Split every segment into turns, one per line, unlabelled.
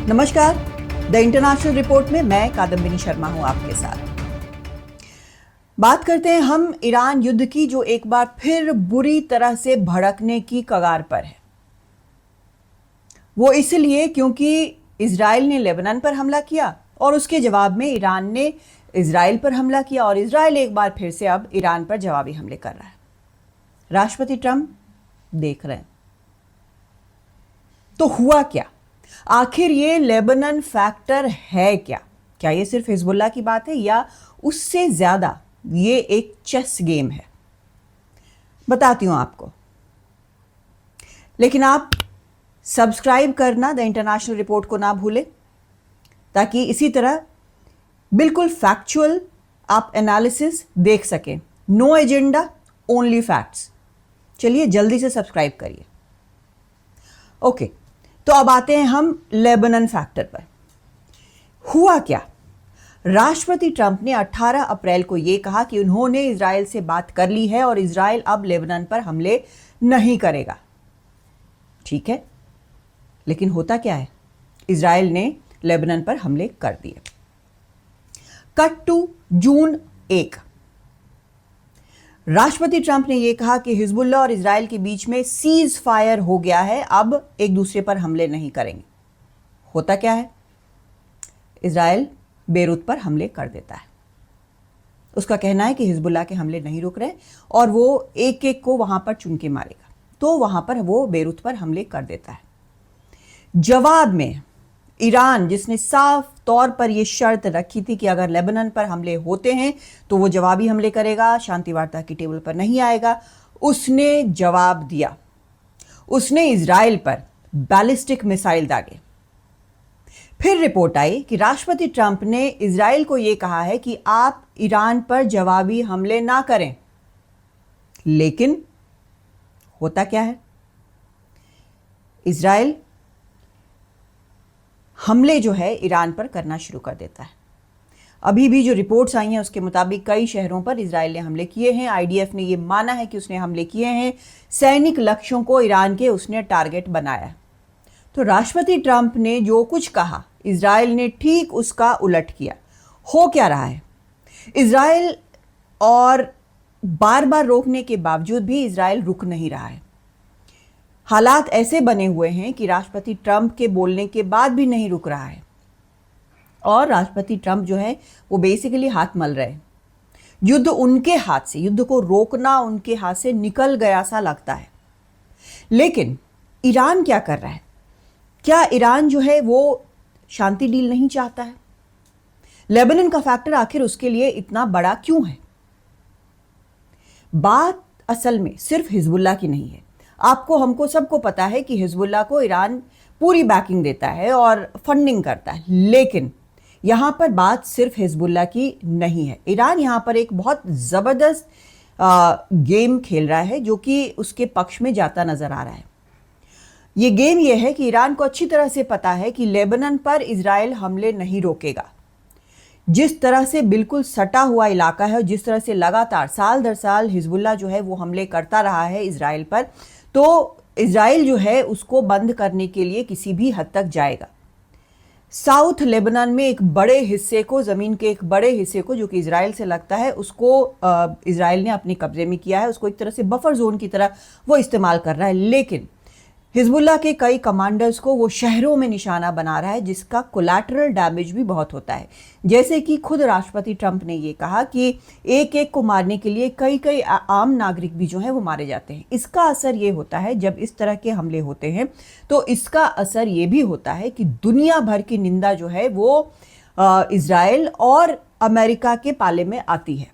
नमस्कार, the international report में मैं कादम्बिनी शर्मा हूं आपके साथ। बात करते हैं हम ईरान युद्ध की, जो एक बार फिर बुरी तरह से भड़कने की कगार पर है। वो इसलिए क्योंकि इजराइल ने लेबनान पर हमला किया और उसके जवाब में ईरान ने इजराइल पर हमला किया और इजराइल एक बार फिर से अब ईरान पर जवाबी हमले कर रहा है। राष्ट्रपति ट्रंप देख रहे हैं। तो हुआ क्या? आखिर ये लेबनान फैक्टर है क्या? क्या ये सिर्फ हिजबुल्लाह की बात है या उससे ज्यादा ये एक चेस गेम है? बताती हूं आपको, लेकिन आप सब्सक्राइब करना द इंटरनेशनल रिपोर्ट को ना भूलें, ताकि इसी तरह बिल्कुल फैक्चुअल आप एनालिसिस देख सकें। No agenda, only facts. चलिए जल्दी से सब्सक्राइब करिए। ओके, तो अब आते हैं हम लेबनान फैक्टर पर। हुआ क्या? राष्ट्रपति ट्रंप ने 18 अप्रैल को यह कहा कि उन्होंने इजराइल से बात कर ली है और इजराइल अब लेबनान पर हमले नहीं करेगा। ठीक है, लेकिन होता क्या है? इजराइल ने लेबनान पर हमले कर दिए। Cut to June 1। राष्ट्रपति ट्रंप ने यह कहा कि हिजबुल्लाह और इजराइल के बीच में सीज फायर हो गया है, अब एक दूसरे पर हमले नहीं करेंगे। होता क्या है? इजराइल बेरूत पर हमले कर देता है। उसका कहना है कि हिजबुल्लाह के हमले नहीं रुक रहे और वो एक एक को वहां पर चुन के मारेगा, तो वहां पर वो बेरूत पर हमले कर देता है। जवाब में ईरान, जिसने साफ तौर पर यह शर्त रखी थी कि अगर लेबनान पर हमले होते हैं तो वो जवाबी हमले करेगा, शांति वार्ता की टेबल पर नहीं आएगा, उसने जवाब दिया। उसने इजराइल पर बैलिस्टिक मिसाइल दागे। फिर रिपोर्ट आई कि राष्ट्रपति ट्रंप ने इजराइल को यह कहा है कि आप ईरान पर जवाबी हमले ना करें। लेकिन होता क्या है? इजराइल हमले जो है ईरान पर करना शुरू कर देता है। अभी भी जो रिपोर्ट्स आई हैं उसके मुताबिक कई शहरों पर इजराइल ने हमले किए हैं। आईडीएफ ने यह माना है कि उसने हमले किए हैं। सैनिक लक्ष्यों को ईरान के उसने टारगेट बनाया। तो राष्ट्रपति ट्रंप ने जो कुछ कहा, इजराइल ने ठीक उसका उलट किया। हो क्या रहा है? इजराइल और बार बार रोकने के बावजूद भी इजराइल रुक नहीं रहा है। हालात ऐसे बने हुए हैं कि राष्ट्रपति ट्रंप के बोलने के बाद भी नहीं रुक रहा है और राष्ट्रपति ट्रंप जो है वो बेसिकली हाथ मल रहे हैं। युद्ध उनके हाथ से, युद्ध को रोकना उनके हाथ से निकल गया सा लगता है। लेकिन ईरान क्या कर रहा है? क्या ईरान जो है वो शांति डील नहीं चाहता है? लेबनान का फैक्टर आखिर उसके लिए इतना बड़ा क्यों है? बात असल में सिर्फ हिजबुल्लाह की नहीं है। आपको, हमको, सबको पता है कि हिजबुल्लाह को ईरान पूरी बैकिंग देता है और फंडिंग करता है। लेकिन यहां पर बात सिर्फ हिजबुल्लाह की नहीं है। ईरान यहां पर एक बहुत जबरदस्त गेम खेल रहा है जो कि उसके पक्ष में जाता नजर आ रहा है। ये गेम ये है कि ईरान को अच्छी तरह से पता है कि लेबनान पर इजराइल हमले नहीं रोकेगा। जिस तरह से बिल्कुल सटा हुआ इलाका है और जिस तरह से लगातार साल दर साल हिजबुल्लाह जो है वो हमले करता रहा है इजराइल पर, तो इजराइल जो है उसको बंद करने के लिए किसी भी हद तक जाएगा। साउथ लेबनान में एक बड़े हिस्से को, जमीन के एक बड़े हिस्से को जो कि इजराइल से लगता है, उसको इजराइल ने अपने कब्जे में किया है। उसको एक तरह से बफर जोन की तरह वो इस्तेमाल कर रहा है। लेकिन हिजबुल्लाह के कई कमांडर्स को वो शहरों में निशाना बना रहा है, जिसका कोलैटरल डैमेज भी बहुत होता है। जैसे कि खुद राष्ट्रपति ट्रंप ने ये कहा कि एक एक को मारने के लिए कई कई आम नागरिक भी जो हैं वो मारे जाते हैं। इसका असर ये होता है, जब इस तरह के हमले होते हैं तो इसका असर ये भी होता है कि दुनिया भर की निंदा जो है वो इजराइल और अमेरिका के पाले में आती है,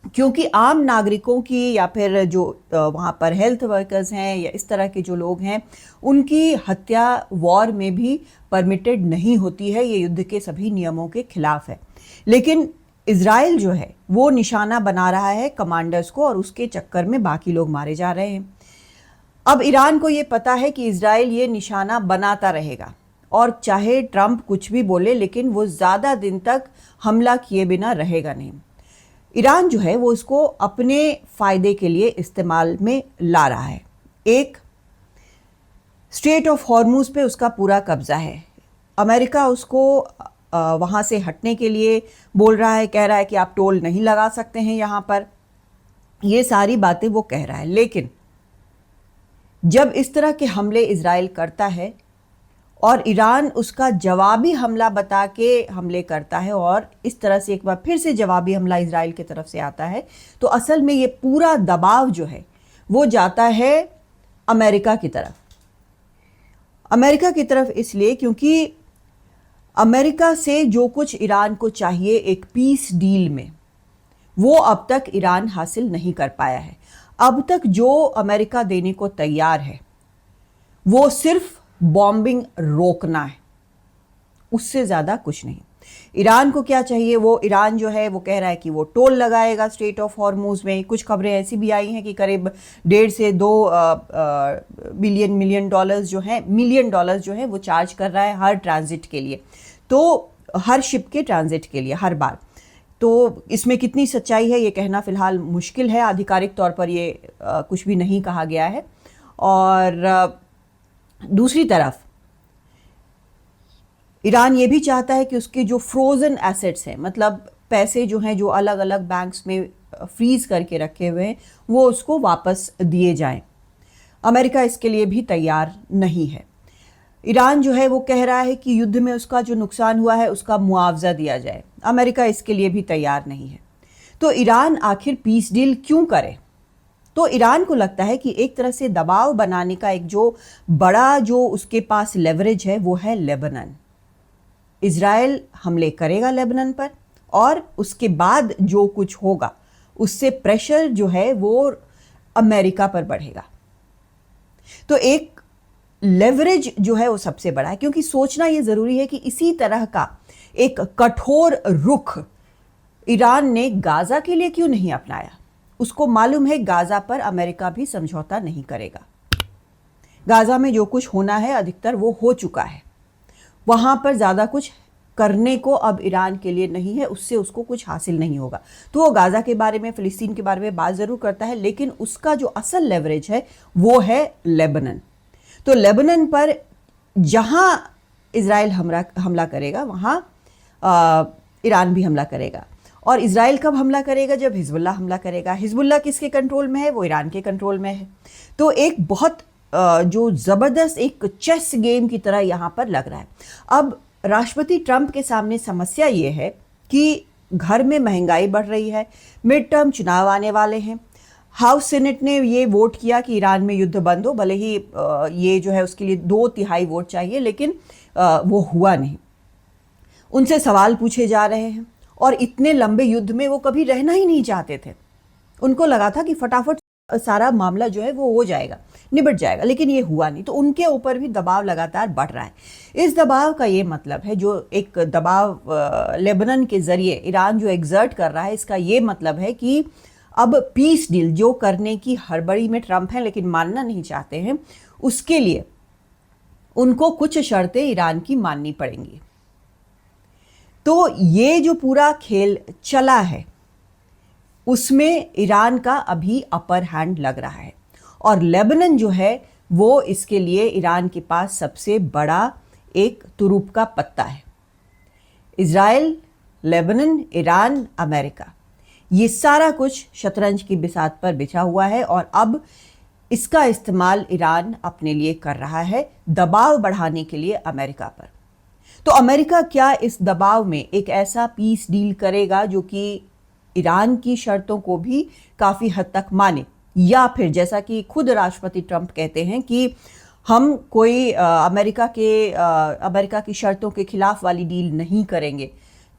क्योंकि आम नागरिकों की या फिर जो वहाँ पर हेल्थ वर्कर्स हैं या इस तरह के जो लोग हैं, उनकी हत्या वॉर में भी परमिटेड नहीं होती है। ये युद्ध के सभी नियमों के खिलाफ है। लेकिन इजराइल जो है वो निशाना बना रहा है कमांडर्स को और उसके चक्कर में बाकी लोग मारे जा रहे हैं। अब ईरान को ये पता है कि इजराइल ये निशाना बनाता रहेगा और चाहे ट्रंप कुछ भी बोले, लेकिन वो ज़्यादा दिन तक हमला किए बिना रहेगा नहीं। ईरान जो है वो इसको अपने फायदे के लिए इस्तेमाल में ला रहा है। एक, स्ट्रेट ऑफ हॉर्मुज पे उसका पूरा कब्जा है। अमेरिका उसको वहाँ से हटने के लिए बोल रहा है, कह रहा है कि आप टोल नहीं लगा सकते हैं यहाँ पर। ये सारी बातें वो कह रहा है, लेकिन जब इस तरह के हमले इजराइल करता है और ईरान उसका जवाबी हमला बता के हमले करता है और इस तरह से एक बार फिर से जवाबी हमला इजराइल की तरफ से आता है, तो असल में ये पूरा दबाव जो है वो जाता है अमेरिका की तरफ। अमेरिका की तरफ इसलिए क्योंकि अमेरिका से जो कुछ ईरान को चाहिए एक पीस डील में, वो अब तक ईरान हासिल नहीं कर पाया है। अब तक जो अमेरिका देने को तैयार है वो सिर्फ बॉम्बिंग रोकना है, उससे ज़्यादा कुछ नहीं। ईरान को क्या चाहिए, वो ईरान जो है वो कह रहा है कि वो टोल लगाएगा स्ट्रेट ऑफ हॉर्मूज में। कुछ खबरें ऐसी भी आई हैं कि करीब 1.5 से 2 मिलियन डॉलर्स जो है वो चार्ज कर रहा है हर ट्रांजिट के लिए, तो हर शिप के ट्रांजिट के लिए हर बार। तो इसमें कितनी सच्चाई है ये कहना फ़िलहाल मुश्किल है, आधिकारिक तौर पर ये कुछ भी नहीं कहा गया है। और दूसरी तरफ ईरान ये भी चाहता है कि उसके जो फ्रोज़न एसेट्स हैं, मतलब पैसे जो हैं जो अलग अलग बैंक्स में फ्रीज़ करके रखे हुए हैं, वो उसको वापस दिए जाएं। अमेरिका इसके लिए भी तैयार नहीं है। ईरान जो है वो कह रहा है कि युद्ध में उसका जो नुकसान हुआ है उसका मुआवजा दिया जाए। अमेरिका इसके लिए भी तैयार नहीं है। तो ईरान आखिर पीस डील क्यों करे? तो ईरान को लगता है कि एक तरह से दबाव बनाने का एक जो बड़ा जो उसके पास लेवरेज है वो है लेबनान। इजराइल हमले करेगा लेबनान पर और उसके बाद जो कुछ होगा उससे प्रेशर जो है वो अमेरिका पर बढ़ेगा। तो एक लेवरेज जो है वो सबसे बड़ा है, क्योंकि सोचना ये ज़रूरी है कि इसी तरह का एक कठोर रुख ईरान ने गाज़ा के लिए क्यों नहीं अपनाया। उसको मालूम है गाज़ा पर अमेरिका भी समझौता नहीं करेगा। गाज़ा में जो कुछ होना है अधिकतर वो हो चुका है, वहाँ पर ज़्यादा कुछ करने को अब ईरान के लिए नहीं है, उससे उसको कुछ हासिल नहीं होगा। तो वो गाज़ा के बारे में, फ़िलिस्तीन के बारे में बात ज़रूर करता है, लेकिन उसका जो असल लेवरेज है वो है लेबनान। तो लेबनान पर जहाँ इजराइल हमला करेगा वहाँ ईरान भी हमला करेगा। और इजराइल कब हमला करेगा? जब हिजबुल्लाह हमला करेगा। हिजबुल्लाह किसके कंट्रोल में है? वो ईरान के कंट्रोल में है। तो एक बहुत जो ज़बरदस्त एक चेस गेम की तरह यहाँ पर लग रहा है। अब राष्ट्रपति ट्रंप के सामने समस्या ये है कि घर में महंगाई बढ़ रही है, मिड टर्म चुनाव आने वाले हैं। हाउस सीनेट ने ये वोट किया कि ईरान में युद्ध बंद हो, भले ही ये जो है उसके लिए 2/3 वोट चाहिए, लेकिन वो हुआ नहीं। उनसे सवाल पूछे जा रहे हैं और इतने लंबे युद्ध में वो कभी रहना ही नहीं चाहते थे। उनको लगा था कि फटाफट सारा मामला जो है वो हो जाएगा, निबट जाएगा, लेकिन ये हुआ नहीं। तो उनके ऊपर भी दबाव लगातार बढ़ रहा है। इस दबाव का ये मतलब है, जो एक दबाव लेबनान के ज़रिए ईरान जो एग्जर्ट कर रहा है, इसका ये मतलब है कि अब पीस डील जो करने की हड़बड़ी में ट्रंप हैं लेकिन मानना नहीं चाहते हैं, उसके लिए उनको कुछ शर्तें ईरान की माननी पड़ेंगी। तो ये जो पूरा खेल चला है उसमें ईरान का अभी अपर हैंड लग रहा है और लेबनान जो है वो इसके लिए ईरान के पास सबसे बड़ा एक तुरुप का पत्ता है। इजराइल, लेबनान, ईरान, अमेरिका, ये सारा कुछ शतरंज की बिसात पर बिछा हुआ है और अब इसका इस्तेमाल ईरान अपने लिए कर रहा है दबाव बढ़ाने के लिए अमेरिका पर। तो अमेरिका क्या इस दबाव में एक ऐसा पीस डील करेगा जो कि ईरान की शर्तों को भी काफ़ी हद तक माने, या फिर जैसा कि खुद राष्ट्रपति ट्रंप कहते हैं कि हम कोई अमेरिका की शर्तों के खिलाफ वाली डील नहीं करेंगे।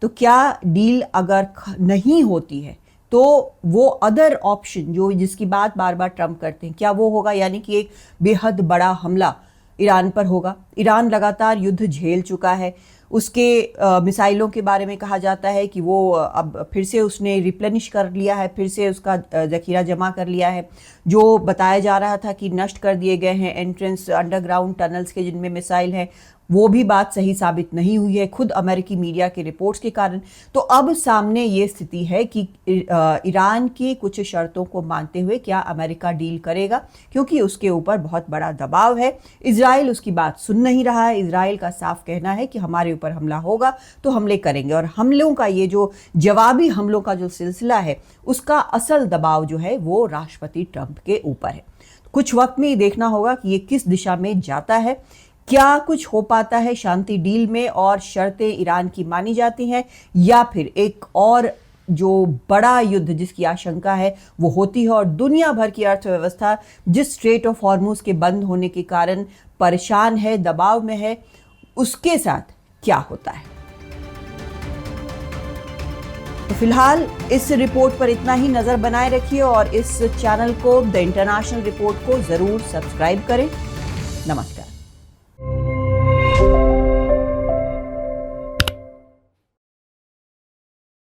तो क्या डील अगर नहीं होती है तो वो अदर ऑप्शन जो जिसकी बात बार बार ट्रंप करते हैं, क्या वो होगा? यानी कि एक बेहद बड़ा हमला ईरान पर होगा। ईरान लगातार युद्ध झेल चुका है। उसके मिसाइलों के बारे में कहा जाता है कि वो अब फिर से उसने रिप्लेनिश कर लिया है, फिर से उसका ज़ख़ीरा जमा कर लिया है। जो बताया जा रहा था कि नष्ट कर दिए गए हैं एंट्रेंस अंडरग्राउंड टनल्स के जिनमें मिसाइल हैं, वो भी बात सही साबित नहीं हुई है खुद अमेरिकी मीडिया के रिपोर्ट्स के कारण। तो अब सामने ये स्थिति है कि ईरान की कुछ शर्तों को मानते हुए क्या अमेरिका डील करेगा, क्योंकि उसके ऊपर बहुत बड़ा दबाव है। इजराइल उसकी बात सुन नहीं रहा है। इजराइल का साफ कहना है कि हमारे ऊपर हमला होगा तो हमले करेंगे, और हमलों का ये जो जवाबी हमलों का जो सिलसिला है उसका असल दबाव जो है वो राष्ट्रपति ट्रंप के ऊपर है। कुछ वक्त में ये देखना होगा कि ये किस दिशा में जाता है। क्या कुछ हो पाता है शांति डील में और शर्तें ईरान की मानी जाती हैं, या फिर एक और जो बड़ा युद्ध जिसकी आशंका है वो होती है, और दुनिया भर की अर्थव्यवस्था जिस स्ट्रेट ऑफ हॉर्मुज के बंद होने के कारण परेशान है, दबाव में है, उसके साथ क्या होता है। तो फिलहाल इस रिपोर्ट पर इतना ही। नजर बनाए रखिए और इस चैनल को, द इंटरनेशनल रिपोर्ट को जरूर सब्सक्राइब करें। नमस्कार।